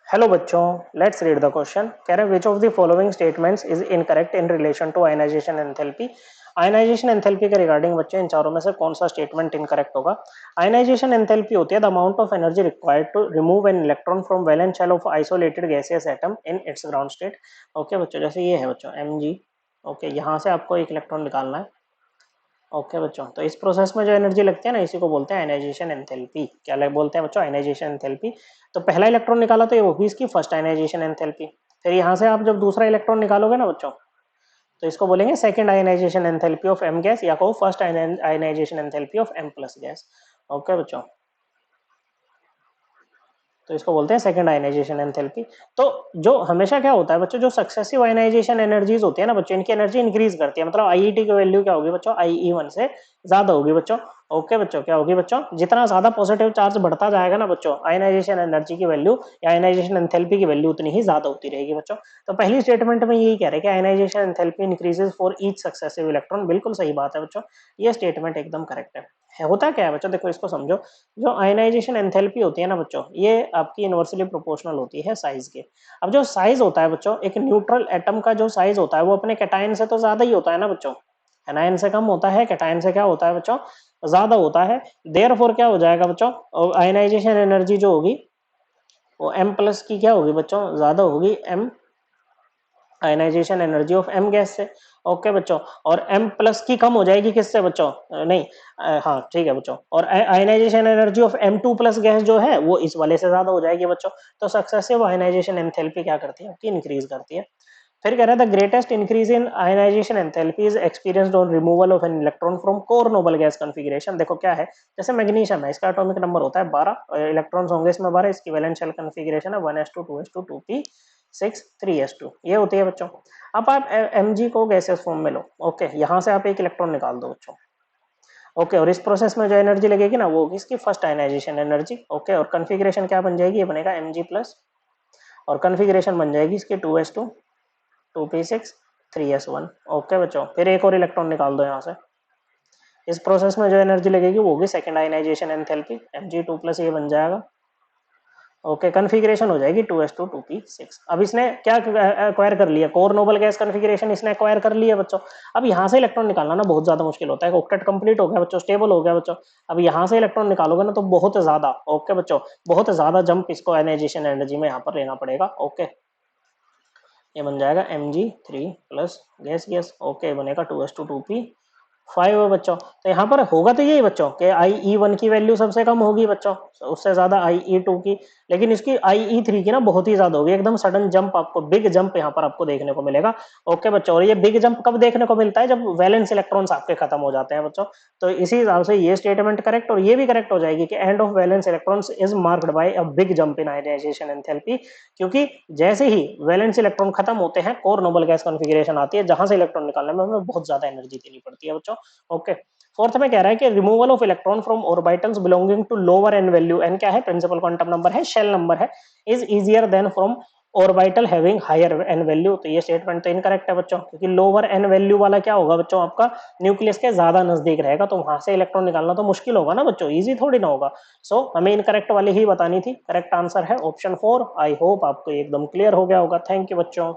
Hello बच्चों, let's read the question. कह रहे which of the following statements is incorrect in relation to ionisation enthalpy. Ionisation enthalpy के regarding बच्चों इन चारों में से कौन सा स्टेटमेंट इनकरेक्ट होगा। आयनाइजेशन एंथैल्पी होती है the amount of energy required to remove an electron from valence shell of isolated gaseous atom in its ground state. Okay बच्चों, जैसे ये है बच्चों mg। ओके, यहाँ से आपको एक इलेक्ट्रॉन निकालना है। ओके बच्चों, तो इस प्रोसेस में जो एनर्जी लगती है ना, इसी को बोलते हैं आयनाइजेशन एंथैल्पी। क्या बोलते हैं बच्चों? Ionisation enthalpy. तो पहला इलेक्ट्रॉन निकाला तो ये होगी इसकी फर्स्ट आयनाइजेशन एंथैल्पी। फिर यहाँ से आप जब दूसरा इलेक्ट्रॉन निकालोगे ना बच्चों, तो इसको बोलेंगे second ionisation enthalpy of M gas, या कहो first ionisation enthalpy of M plus gas. Okay बच्चों, तो इसको बोलते हैं सेकंड आयनाइजेशन एंथैल्पी। तो जो हमेशा क्या होता है बच्चों, जो सक्सेसिव आयनाइजेशन एनर्जीज होती है ना बच्चों, इनकी एनर्जी इंक्रीज करती है। मतलब आईईटी की वैल्यू क्या होगी बच्चों? IE1 से ज्यादा होगी बच्चों। ओके बच्चों, क्या होगी बच्चों? जितना ज्यादा पॉजिटिव चार्ज बढ़ता जाएगा ना बच्चों, आयनाइजेशन एनर्जी की वैल्यू या आयनाइजेशन एंथैल्पी की वैल्यू उतनी ही ज्यादा होती रहेगी बच्चों। तो पहली स्टेटमेंट में यही कह रहे हैं कि ionisation enthalpy increases for each successive electron. बिल्कुल सही बात है बच्चों, ये स्टेटमेंट एकदम करेक्ट है। होता क्या है बच्चों, देखो इसको समझो। जो आयनाइजेशन एंथैल्पी होती है ना बच्चों, ये आपकी इनवर्सली प्रोपोर्शनल होती है साइज के। अब जो साइज होता है बच्चों, एक न्यूट्रल एटम का जो साइज होता है वो अपने कैटायन से तो ज्यादा ही होता है ना बच्चों। एनायन से कम होता है, कैटायन से क्या होता है बच्चों? ज्यादा होता है। देयरफॉर क्या हो जाएगा बच्चों? आयनाइजेशन एनर्जी जो होगी वो m प्लस की क्या होगी बच्चों? ज्यादा होगी m ionisation energy of m gas से। ओके बच्चों, और m प्लस की कम हो जाएगी किससे बच्चों? नहीं, हाँ ठीक है बच्चों। और ionisation energy of m2 plus gas जो है वो इस वाले से ज्यादा हो जाएगी बच्चों। तो सक्सेसिव आयनाइजेशन एंथैल्पी क्या करती है आपकी? इंक्रीज करती है। फिर कह रहा है the greatest increase in ionisation enthalpy is experienced on removal of an electron from core noble gas configuration. देखो क्या है, जैसे मैग्नीशियम है, इसका एटॉमिक नंबर होता है 12, इलेक्ट्रॉन्स होंगे इसमें 12, इसकी वैलेंस शेल कॉन्फ़िगरेशन है 1s2 2s2 2p6 3s2, ये होती है बच्चों। अब आप mg को गैसियस फॉर्म में लो। ओके, यहाँ से आप एक इलेक्ट्रॉन निकाल दो बच्चों। ओके, और इस प्रोसेस में जो एनर्जी लगेगी ना वो होगी इसकी फर्स्ट आयनाइजेशन एनर्जी। ओके, और कॉन्फ़िगरेशन क्या बन जाएगी? ये बनेगा mg प्लस, और कॉन्फ़िगरेशन बन जाएगी इसकी 2s2 2p6 3s1। ओके बच्चों, फिर एक और इलेक्ट्रॉन निकाल दो यहाँ से। इस प्रोसेस में जो एनर्जी लगेगी वो होगी second ionisation enthalpy, mg2 plus ये बन जाएगा। ओके, कॉन्फ़िगरेशन हो जाएगी 2s2 2p6। अब इसने क्या एक्वायर कर लिया? कोर नोबल गैस कॉन्फ़िगरेशन इसने एक्वायर कर लिया बच्चों। अब यहाँ से इलेक्ट्रॉन निकालना ना बहुत ज्यादा मुश्किल होता है। ऑक्टेट कंप्लीट हो गया बच्चों, स्टेबल हो गया बच्चों। अब यहाँ से इलेक्ट्रॉन निकालोगे ना तो बहुत ज्यादा, ओके बच्चों, बहुत ज्यादा जंप इसको आयनाइजेशन एनर्जी में यहाँ पर लेना पड़ेगा। ओके, ये बन जाएगा mg3 plus gas gas. Okay, बनेगा 2s2 2p5 बच्चों। तो यहाँ पर होगा तो यही बच्चों कि IE1 की वैल्यू सबसे कम होगी बच्चों, उससे ज्यादा IE2 की। लेकिन इसकी IE3 की ना बहुत ही ज्यादा होगी, एकदम सडन जंप, आपको बिग जंप यहाँ पर आपको देखने को मिलेगा। ओके बच्चों, और ये बिग जंप कब देखने को मिलता है? जब वैलेंस इलेक्ट्रॉन्स आपके खत्म हो जाते हैं बच्चों। तो इसी हिसाब से ये स्टेटमेंट करेक्ट, और ये भी करेक्ट हो जाएगी कि end of valence electrons is marked by a big jump in ionisation enthalpy. क्योंकि जैसे ही वैलेंस इलेक्ट्रॉन खत्म होते हैं, कोर नोबल गैस कॉन्फ़िगरेशन आती है, जहां से इलेक्ट्रॉन निकालने में हमें बहुत ज्यादा एनर्जी देनी पड़ती है बच्चों। ओके, फोर्थ में कह रहा है कि removal of electron from orbitals belonging to lower N value, N क्या है? प्रिंसिपल क्वांटम नंबर है, शेल नंबर है, is easier than from orbital having higher N value. तो ये स्टेटमेंट तो इनकरेक्ट है बच्चों, क्योंकि लोअर एन वैल्यू वाला क्या होगा बच्चों? आपका न्यूक्लियस के ज्यादा नजदीक रहेगा, तो वहां से इलेक्ट्रॉन निकालना तो मुश्किल होगा ना बच्चों, इजी थोड़ी ना होगा। सो हमें इनकरेक्ट वाली ही बतानी थी। करेक्ट आंसर है ऑप्शन 4। आई होप आपको एकदम क्लियर हो गया होगा। थैंक यू बच्चों।